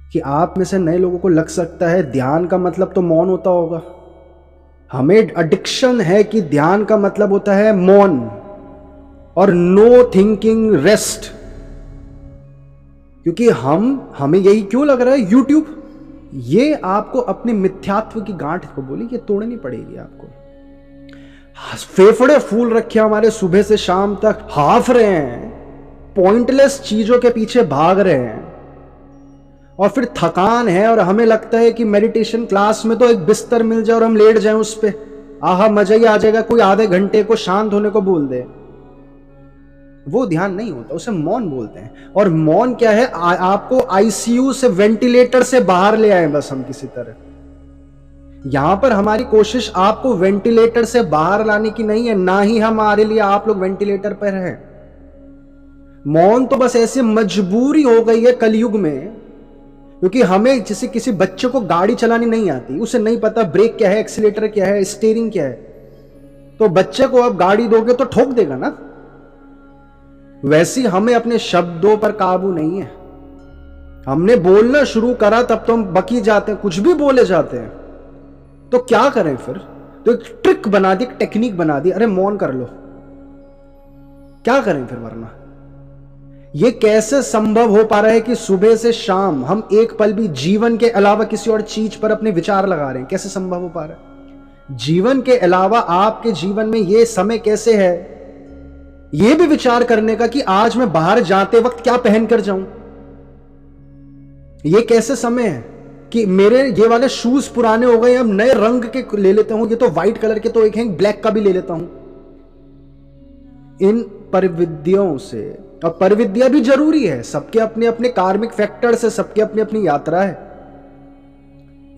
कि आप में से नए लोगों को लग सकता है ध्यान का मतलब तो मौन होता होगा। हमें एडिक्शन है कि ध्यान का मतलब होता है मौन और नो थिंकिंग रेस्ट। क्योंकि हमें यही क्यों लग रहा है, यूट्यूब ये आपको अपने मिथ्यात्व की गांठ को बोली ये तोड़नी पड़ेगी आपको। फेफड़े फूल रखे हमारे, सुबह से शाम तक हाफ रहे हैं, पॉइंटलेस चीजों के पीछे भाग रहे हैं, और फिर थकान है और हमें लगता है कि मेडिटेशन क्लास में तो एक बिस्तर मिल जाए और हम लेट जाएं उस पे, आहा मजा ही आ जाएगा, कोई आधे घंटे को शांत होने को बोल दे। वो ध्यान नहीं होता, उसे मौन बोलते हैं। और मौन क्या है, आपको आईसीयू से, वेंटिलेटर से बाहर ले आए बस हम किसी तरह। यहां पर हमारी कोशिश आपको वेंटिलेटर से बाहर लाने की नहीं है, ना ही हमारे लिए आप लोग वेंटिलेटर पर हैं। मौन तो बस ऐसे मजबूरी हो गई है कलयुग में, क्योंकि हमें जैसे किसी बच्चे को गाड़ी चलानी नहीं आती, उसे नहीं पता ब्रेक क्या है, एक्सीलेटर क्या है, स्टीयरिंग क्या है, तो बच्चे को अब गाड़ी दोगे तो ठोक देगा ना। वैसे हमें अपने शब्दों पर काबू नहीं है। हमने बोलना शुरू करा तब तो हम बकी जाते हैं, कुछ भी बोले जाते हैं। तो क्या करें फिर? तो एक ट्रिक बना दी, एक टेक्निक बना दी, अरे मौन कर लो। क्या करें फिर? वरना ये कैसे संभव हो पा रहा है कि सुबह से शाम हम एक पल भी जीवन के अलावा किसी और चीज पर अपने विचार लगा रहे हैं? कैसे संभव हो पा रहा है? जीवन के अलावा आपके जीवन में ये समय कैसे है ये भी विचार करने का कि आज मैं बाहर जाते वक्त क्या पहनकर जाऊं? ये कैसे समय है कि मेरे ये वाले शूज पुराने हो गए, अब नए रंग के ले लेता हूं, ये तो व्हाइट कलर के तो एक हैं, ब्लैक का भी ले लेता हूं। इन परिविद्यों से, और परिविद्या भी जरूरी है, सबके अपने अपने कार्मिक फैक्टर्स है, सबके अपनी अपनी यात्रा है।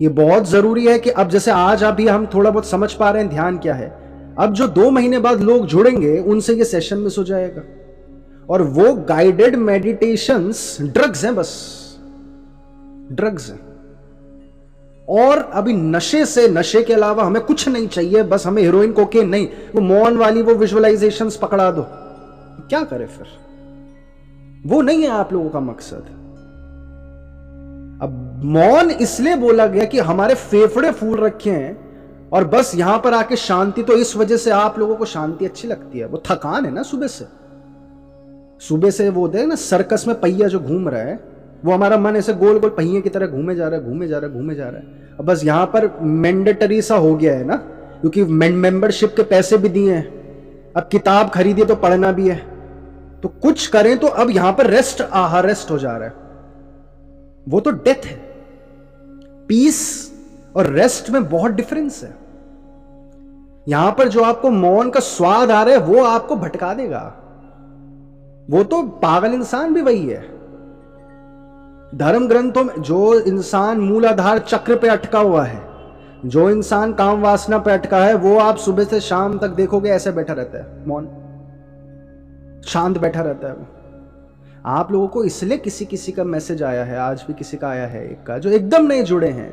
ये बहुत जरूरी है कि अब जैसे आज अभी हम थोड़ा बहुत समझ पा रहे हैं ध्यान क्या है, अब जो 2 महीने बाद लोग जुड़ेंगे उनसे ये सेशन मिस हो जाएगा। और वो गाइडेड मेडिटेशंस ड्रग्स हैं, बस ड्रग्स हैं। और अभी नशे से, नशे के अलावा हमें कुछ नहीं चाहिए, बस हमें हीरोइन कोकेन नहीं, वो मौन वाली वो विजुअलाइजेशंस पकड़ा दो। क्या करें फिर? वो नहीं है आप लोगों का मकसद। अब मौन इसलिए बोला गया कि हमारे फेफड़े फूल रखे हैं, और बस यहां पर आके शांति, तो इस वजह से आप लोगों को शांति अच्छी लगती है। वो थकान है ना सुबह से, सुबह से वो देख ना सर्कस में पहिया जो घूम रहा है, वो हमारा मन ऐसे गोल गोल पहिए की तरह घूमे जा रहा है, घूमे जा रहा है, घूमे जा रहा है। अब बस यहां पर मैंडेटरी सा हो गया है ना, क्योंकि मेंबरशिप के पैसे भी दिए हैं, अब किताब खरीदी तो पढ़ना भी है, तो कुछ करें तो अब यहां पर रेस्ट, आहा रेस्ट हो जा रहा है। वो तो डेथ है। पीस और रेस्ट में बहुत डिफरेंस है। यहां पर जो आपको मौन का स्वाद आ रहा है वो आपको भटका देगा। वो तो पागल इंसान भी वही है। धर्म ग्रंथों में जो इंसान मूलाधार चक्र पे अटका हुआ है, जो इंसान काम वासना पे अटका है, वो आप सुबह से शाम तक देखोगे ऐसे बैठा रहता है, मौन, शांत बैठा रहता है। वो आप लोगों को इसलिए किसी किसी का मैसेज आया है, आज भी किसी का आया है एक का, जो एकदम नहीं जुड़े हैं,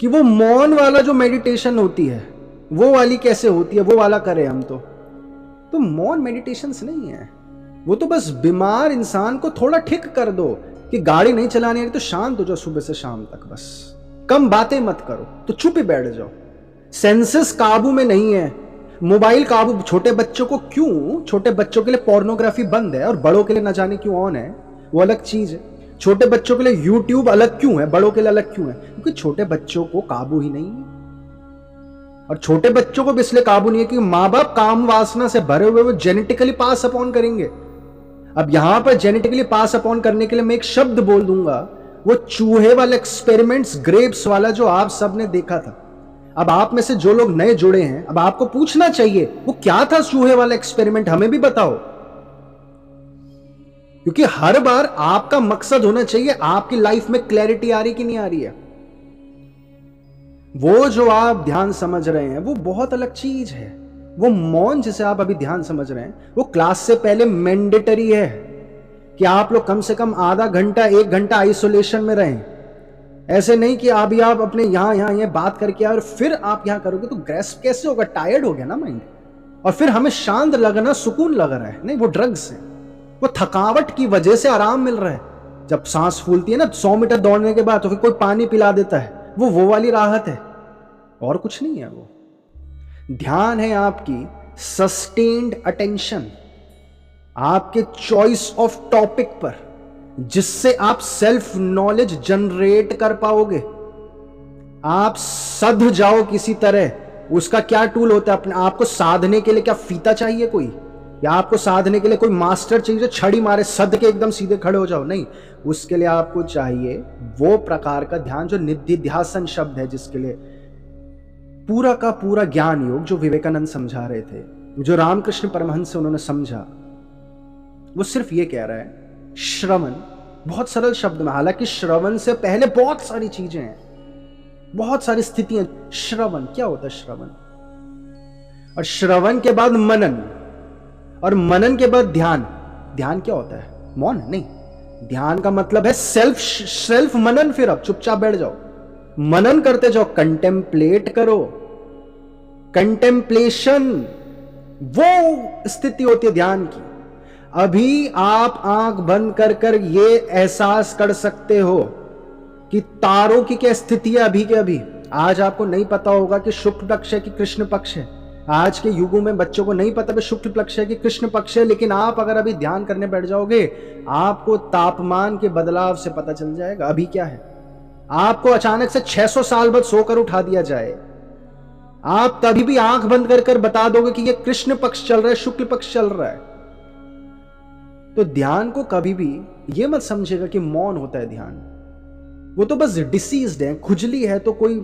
कि वो मौन वाला जो मेडिटेशन होती है वो वाली कैसे होती है, वो वाला करें हम। तो मौन मेडिटेशन नहीं है, वो तो बस बीमार इंसान को थोड़ा ठीक कर दो कि गाड़ी नहीं चलानी है तो शांत हो जाओ सुबह से शाम तक, बस कम बातें मत करो, तो चुप ही बैठ जाओ। सेंसेस काबू में नहीं है, मोबाइल काबू। छोटे बच्चों को क्यों, छोटे बच्चों के लिए पोर्नोग्राफी बंद है और बड़ों के लिए न जाने क्यों ऑन है, वो अलग चीज है। छोटे बच्चों के लिए यूट्यूब अलग क्यों है, बड़ों के लिए अलग क्यों है? क्योंकि छोटे बच्चों को काबू ही नहीं है। और छोटे बच्चों को भी इसलिए काबू नहीं है कि माँ बाप काम वासना से भरे हुए वो जेनेटिकली पास अपॉन करेंगे। अब यहां पर जेनेटिकली पास अपॉन करने के लिए मैं एक शब्द बोल दूंगा, वो चूहे वाला एक्सपेरिमेंट्स, ग्रेप्स वाला जो आप सबने देखा था। अब आप में से जो लोग नए जुड़े हैं, अब आपको पूछना चाहिए वो क्या था चूहे वाला एक्सपेरिमेंट, हमें भी बताओ। क्योंकि हर बार आपका मकसद होना चाहिए, आपकी लाइफ में क्लैरिटी आ रही कि नहीं आ रही है। वो जो आप ध्यान समझ रहे हैं वो बहुत अलग चीज है। वो मौन जिसे आप अभी ध्यान समझ रहे हैं वो क्लास से पहले मैंडेटरी है कि आप लोग कम से कम आधा घंटा 1 घंटा आइसोलेशन में रहें। ऐसे नहीं कि अभी आप अपने यहां ये बात करके और फिर आप यहां करोगे तो ग्रेस्प कैसे होगा, टायर्ड हो गया ना माइंड, और फिर हमें शांत लगना, सुकून लग रहा है, नहीं वो ड्रग्स है। वो थकावट की वजह से आराम मिल रहा है, जब सांस फूलती है ना 100 मीटर दौड़ने के बाद, तो फिर कोई पानी पिला देता है, वो वाली राहत है, और कुछ नहीं है। वो ध्यान है आपकी सस्टेन्ड अटेंशन, आपके चॉइस ऑफ टॉपिक पर, जिससे आप सेल्फ नॉलेज जनरेट कर पाओगे। आप सध जाओ किसी तरह। उसका क्या टूल होता है? अपने आप को साधने के लिए क्या फीता चाहिए कोई, या आपको साधने के लिए कोई मास्टर चाहिए जो छड़ी मारे सद के एकदम सीधे खड़े हो जाओ? नहीं, उसके लिए आपको चाहिए वो प्रकार का ध्यान जो निधिध्यासन शब्द है, जिसके लिए पूरा का पूरा ज्ञान योग जो विवेकानंद समझा रहे थे, जो रामकृष्ण परमहंस से उन्होंने समझा, वो सिर्फ ये कह रहा है श्रवण, बहुत सरल शब्द में, हालांकि श्रवण से पहले बहुत सारी चीजें हैं, बहुत सारी स्थितियां। श्रवण क्या होता है? श्रवण, और श्रवण के बाद मनन, और मनन के बाद ध्यान। ध्यान क्या होता है? मौन नहीं, ध्यान का मतलब है सेल्फ मनन। फिर अब चुपचाप बैठ जाओ, मनन करते जाओ, कंटेम्पलेट करो। कंटेम्पलेशन वो स्थिति होती है ध्यान की। अभी आप आंख बंद कर कर ये एहसास कर सकते हो कि तारों की क्या स्थिति है अभी के अभी। आज आपको नहीं पता होगा कि शुक्ल पक्ष है कि कृष्ण पक्ष है। आज के युगों में बच्चों को नहीं पता कि शुक्ल पक्ष है कि कृष्ण पक्ष है, लेकिन आप अगर अभी ध्यान करने बैठ जाओगे, आपको तापमान के बदलाव से पता चल जाएगा अभी क्या है। आपको अचानक से 600 साल बाद सोकर उठा दिया जाए, आप तभी भी आंख बंद कर कर बता दोगे कि ये कृष्ण पक्ष चल रहा है, शुक्ल पक्ष चल रहा है। तो ध्यान को कभी भी ये मत समझेगा कि मौन होता है ध्यान। वो तो बस डिसीज्ड है, खुजली है तो कोई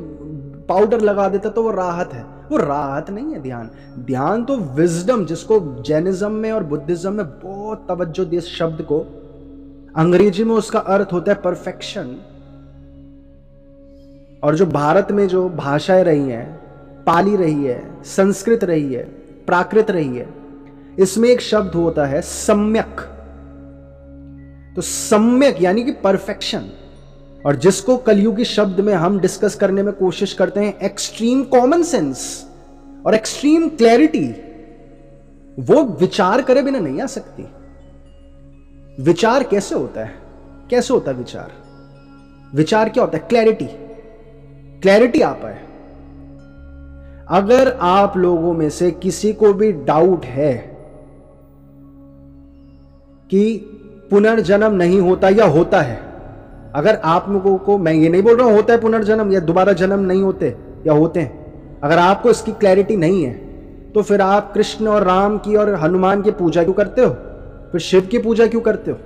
पाउडर लगा देता तो वो राहत है। वो राहत नहीं है ध्यान। ध्यान तो विजडम, जिसको जैनिज्म में और बुद्धिज्म में बहुत तवज्जो दे शब्द को, अंग्रेजी में उसका अर्थ होता है परफेक्शन। और जो भारत में जो भाषाएं रही हैं, पाली रही है, संस्कृत रही है, प्राकृत रही है, इसमें एक शब्द होता है सम्यक। तो सम्यक यानी कि परफेक्शन, और जिसको कलयुगी शब्द में हम डिस्कस करने में कोशिश करते हैं एक्सट्रीम कॉमन सेंस और एक्सट्रीम क्लैरिटी, वो विचार करे बिना नहीं आ सकती। विचार कैसे होता है? कैसे होता है विचार? विचार क्या होता है? क्लैरिटी। क्लैरिटी आ पाए। अगर आप लोगों में से किसी को भी डाउट है कि पुनर्जन्म नहीं होता या होता है, अगर आप लोगों को, मैं ये नहीं बोल रहा हूं होता है पुनर्जन्म या दोबारा जन्म नहीं होते या होते हैं, अगर आपको इसकी क्लैरिटी नहीं है, तो फिर आप कृष्ण और राम की और हनुमान की पूजा क्यों करते हो? फिर शिव की पूजा क्यों करते हो?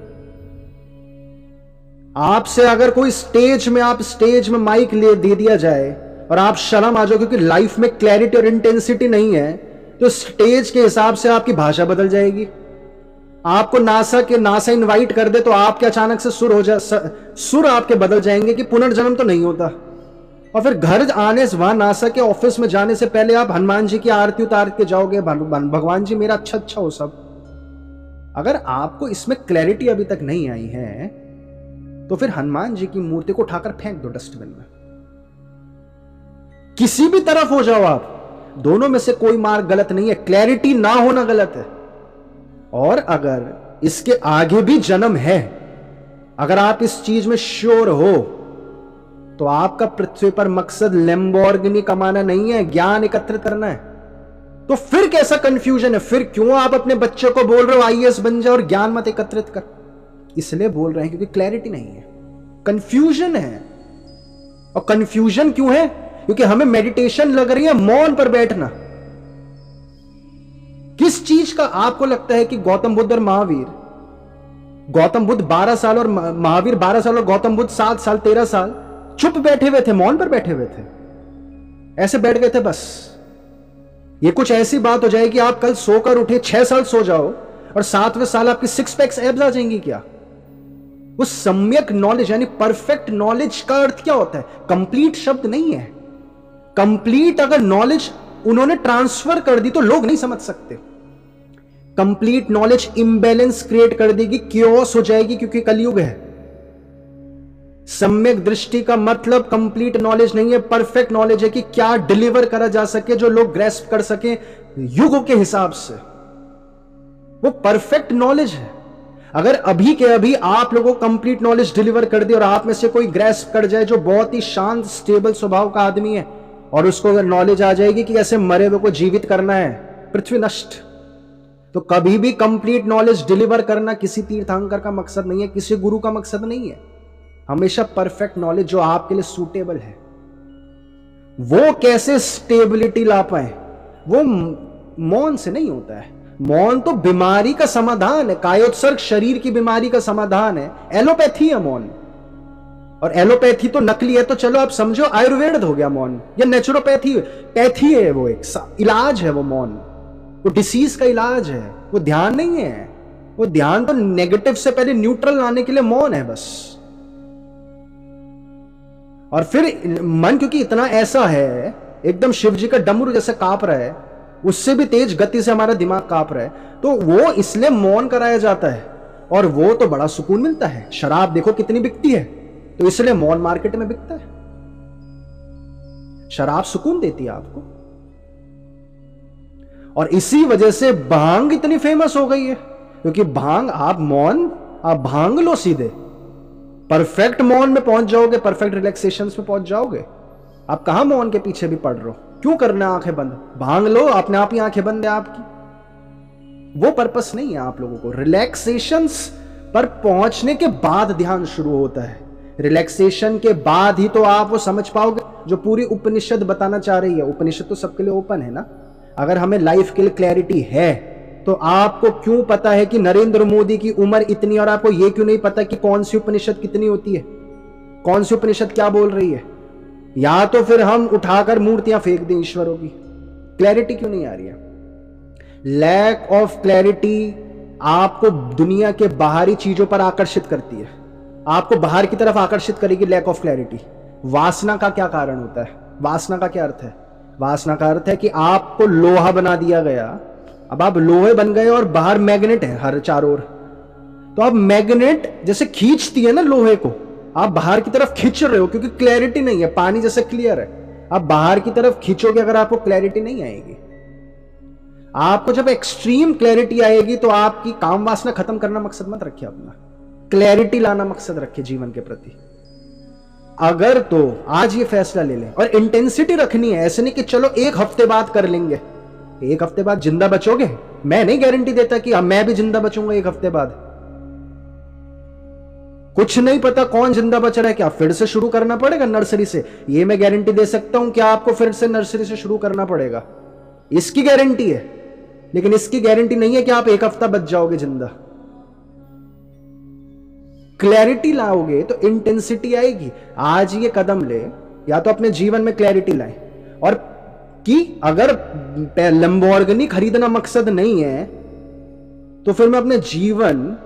आपसे अगर कोई स्टेज में माइक ले दे दिया जाए और आप शर्म आ जाओ क्योंकि लाइफ में क्लैरिटी और इंटेंसिटी नहीं है, तो स्टेज के हिसाब से आपकी भाषा बदल जाएगी। आपको नासा इनवाइट कर दे तो आपके अचानक से सुर आपके बदल जाएंगे कि पुनर्जन्म तो नहीं होता। और फिर घर आने से, वहां नासा के ऑफिस में जाने से पहले आप हनुमान जी की आरती उतार के जाओगे, भगवान जी मेरा अच्छा हो सब। अगर आपको इसमें क्लैरिटी अभी तक नहीं आई है, तो फिर हनुमान जी की मूर्ति को उठाकर फेंक दो डस्टबिन में। किसी भी तरफ हो जाओ आप, दोनों में से कोई मार्ग गलत नहीं है। क्लैरिटी ना होना गलत है। और अगर इसके आगे भी जन्म है, अगर आप इस चीज में श्योर हो, तो आपका पृथ्वी पर मकसद लैम्बोर्गिनी कमाना नहीं है, ज्ञान एकत्रित करना है। तो फिर कैसा कंफ्यूजन है? फिर क्यों आप अपने बच्चे को बोल रहे हो आईएएस बन जाओ और ज्ञान मत एकत्रित कर? इसलिए बोल रहे हैं क्योंकि क्लैरिटी नहीं है, कंफ्यूजन है। और कंफ्यूजन क्यों है? क्योंकि हमें मेडिटेशन लग रही है मौन पर बैठना। किस चीज का आपको लगता है कि गौतम बुद्ध और महावीर, गौतम बुद्ध 12 साल और महावीर 12 साल और गौतम बुद्ध 7 साल 13 साल चुप बैठे हुए थे, मौन पर बैठे हुए थे, ऐसे बैठ गए थे बस? ये कुछ ऐसी बात हो जाए कि आप कल सोकर उठे, 6 साल सो जाओ और 7वें साल आपकी 6 पैक्स एब्स आ जाएंगी क्या? वो सम्यक नॉलेज यानी परफेक्ट नॉलेज का अर्थ क्या होता है? कंप्लीट शब्द नहीं है। कंप्लीट अगर नॉलेज उन्होंने ट्रांसफर कर दी तो लोग नहीं समझ सकते। कंप्लीट नॉलेज इंबैलेंस क्रिएट कर देगी, क्योस हो जाएगी, क्योंकि कलयुग है। सम्यक दृष्टि का मतलब कंप्लीट नॉलेज नहीं है, परफेक्ट नॉलेज है कि क्या डिलीवर करा जा सके जो लोग ग्रेस्प कर सके युगों के हिसाब से। वो परफेक्ट नॉलेज है। अगर अभी के अभी आप लोगों को कंप्लीट नॉलेज डिलीवर कर दी और आप में से कोई ग्रेस्प कर जाए जो बहुत ही शांत स्टेबल स्वभाव का आदमी है, और उसको अगर नॉलेज आ जाएगी कि कैसे मरे हुए को जीवित करना है, पृथ्वी नष्ट। तो कभी भी कंप्लीट नॉलेज डिलीवर करना किसी तीर्थंकर का मकसद नहीं है, किसी गुरु का मकसद नहीं है। हमेशा परफेक्ट नॉलेज जो आपके लिए सूटेबल है। वो कैसे स्टेबिलिटी ला पाए, वो मौन से नहीं होता है। मौन तो बीमारी का समाधान है, कायोत्सर्ग शरीर की बीमारी का समाधान है। एलोपैथी है मौन, और एलोपैथी तो नकली है, तो चलो आप समझो आयुर्वेद हो गया मौन, या नेचुरोपैथी पैथी है, वो एक इलाज है। वो मौन वो डिसीज का इलाज है, वो ध्यान नहीं है। वो ध्यान तो नेगेटिव से पहले न्यूट्रल लाने के लिए मौन है बस। और फिर मन क्योंकि इतना ऐसा है, एकदम शिव जी का डमरू जैसे कांप रहा है, उससे भी तेज गति से हमारा दिमाग कांप रहा है, तो वो इसलिए मौन कराया जाता है। और वो तो बड़ा सुकून मिलता है। शराब देखो कितनी बिकती है, तो इसलिए मौन मार्केट में बिकता है। शराब सुकून देती है आपको, और इसी वजह से भांग इतनी फेमस हो गई है। क्योंकि भांग, आप मौन, आप भांग लो, सीधे परफेक्ट मौन में पहुंच जाओगे, परफेक्ट रिलैक्सेशन में पहुंच जाओगे। आप कहां मौन के पीछे भी पड़ रहे हो, क्यों करना आंखें बंद? भांग लो, अपने आप ही आंखें बंद है आपकी। वो पर्पस नहीं है आप लोगों को। रिलैक्सेशंस पर पहुंचने के बाद ध्यान शुरू होता है। रिलैक्सेशन के बाद ही तो आप वो समझ पाओगे जो पूरी उपनिषद बताना चाह रही है। उपनिषद तो सबके लिए ओपन है ना। अगर हमें लाइफ के लिए क्लैरिटी है, तो आपको क्यों पता है कि नरेंद्र मोदी की उम्र इतनी, और आपको यह क्यों नहीं पता कि कौन सी उपनिषद कितनी होती है, कौन सी उपनिषद क्या बोल रही है? या तो फिर हम उठाकर मूर्तियां फेंक दें ईश्वरों की। क्लैरिटी क्यों नहीं आ रही है? लैक ऑफ क्लैरिटी आपको दुनिया के बाहरी चीजों पर आकर्षित करती है, आपको बाहर की तरफ आकर्षित करेगी लैक ऑफ क्लैरिटी। वासना का क्या कारण होता है? वासना का क्या अर्थ है? वासना का अर्थ है कि आपको लोहा बना दिया गया, अब आप लोहे बन गए और बाहर मैग्नेट है हर चारों ओर। तो आप मैग्नेट जैसे खींचती है ना लोहे को, आप बाहर की तरफ खींच रहे हो क्योंकि क्लैरिटी नहीं है। पानी जैसे क्लियर है, आप बाहर की तरफ खींचोगे, अगर आपको क्लैरिटी नहीं आएगी। आपको जब एक्सट्रीम क्लैरिटी आएगी तो आपकी काम वासना खत्म करना मकसद मत रखिए अपना, क्लैरिटी लाना मकसद रखिए जीवन के प्रति। अगर तो आज ये फैसला ले लें, और इंटेंसिटी रखनी है। ऐसे नहीं कि चलो एक हफ्ते बाद कर लेंगे। एक हफ्ते बाद जिंदा बचोगे? मैं नहीं गारंटी देता कि मैं भी जिंदा बचूंगा एक हफ्ते बाद। कुछ नहीं पता कौन जिंदा बच रहा है। क्या फिर से शुरू करना पड़ेगा नर्सरी से? ये मैं गारंटी दे सकता हूं कि आपको फिर से नर्सरी से शुरू करना पड़ेगा, इसकी गारंटी है। लेकिन इसकी गारंटी नहीं है कि आप एक हफ्ता बच जाओगे जिंदा। क्लैरिटी लाओगे तो इंटेंसिटी आएगी। आज ये कदम ले, या तो अपने जीवन में क्लैरिटी लाए। और कि अगर लंबोर्गिनी खरीदना मकसद नहीं है, तो फिर मैं अपने जीवन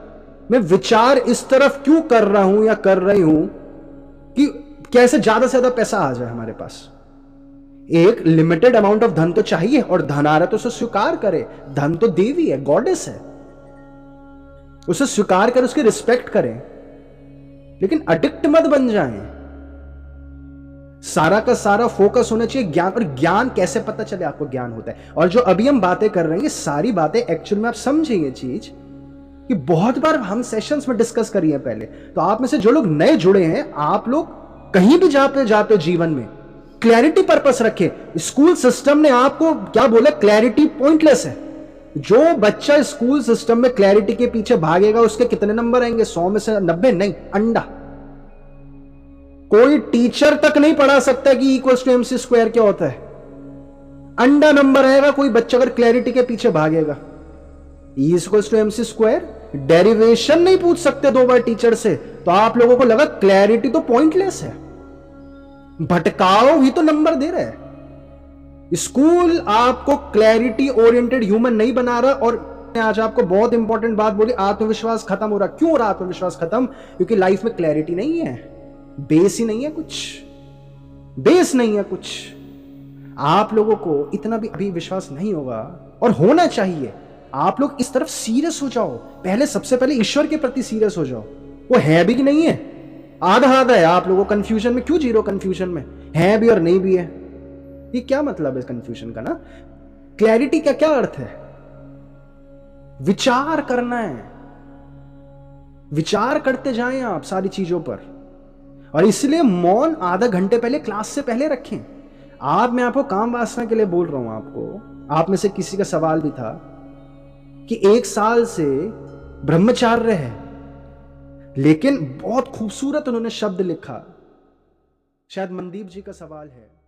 में विचार इस तरफ क्यों कर रहा हूं या कर रही हूं कि कैसे ज्यादा से ज्यादा पैसा आ जाए हमारे पास। एक लिमिटेड अमाउंट ऑफ धन तो चाहिए, और धन आ रहा तो उसे स्वीकार करे। धन तो देवी है, गॉडेस है, उसे स्वीकार कर, उसकी रिस्पेक्ट करें। लेकिन अडिक्ट मत बन जाएं। सारा का सारा फोकस होना चाहिए ज्ञान पर। ज्ञान कैसे पता चले आपको ज्ञान होता है? और जो अभी हम बातें कर रहे हैं, ये सारी बातें एक्चुअल में आप समझेंगे चीज कि बहुत बार हम सेशंस में डिस्कस करिए पहले। तो आप में से जो लोग नए जुड़े हैं, आप लोग कहीं भी जाते हो जीवन में, क्लैरिटी पर्पस रखे। स्कूल सिस्टम ने आपको क्या बोला? क्लैरिटी पॉइंटलेस है। जो बच्चा स्कूल सिस्टम में क्लैरिटी के पीछे भागेगा, उसके कितने नंबर आएंगे? 100 में से 90? नहीं, अंडा। कोई टीचर तक नहीं पढ़ा सकता कि इक्वल्स टू एमसी स्क्वायर क्या होता है। अंडा नंबर आएगा कोई बच्चा अगर क्लैरिटी के पीछे भागेगा। E equals to MC square derivation नहीं पूछ सकते 2 बार टीचर से, तो आप लोगों को लगा क्लैरिटी तो पॉइंटलेस है। भटकाओ ही तो नंबर दे रहा है। स्कूल आपको क्लैरिटी ओरिएंटेड ह्यूमन नहीं बना रहा। और आज आपको बहुत इंपॉर्टेंट बात बोली, आत्मविश्वास खत्म हो रहा। क्यों हो रहा आत्मविश्वास खत्म? क्योंकि लाइफ में क्लैरिटी नहीं है, बेस ही नहीं है, कुछ बेस नहीं है कुछ। आप लोगों को इतना भी अभी विश्वास नहीं होगा, और होना चाहिए। आप लोग इस तरफ सीरियस हो जाओ। पहले, सबसे पहले ईश्वर के प्रति सीरियस हो जाओ। वो है भी कि नहीं है? आधा आधा है। आप लोगों कंफ्यूजन में क्यों जी रहे हो? कंफ्यूजन में है भी और नहीं भी है। ये क्या मतलब है कंफ्यूजन का ना? क्लैरिटी का क्या अर्थ है? विचार करना है। विचार करते जाएं आप सारी चीजों पर। और इसलिए मौन आधा घंटे पहले क्लास से पहले रखें। मैं आपको काम वासना के लिए बोल रहा हूं। आप में से किसी का सवाल भी था कि 1 साल से ब्रह्मचार्य है, लेकिन बहुत खूबसूरत उन्होंने शब्द लिखा। शायद मनदीप जी का सवाल है।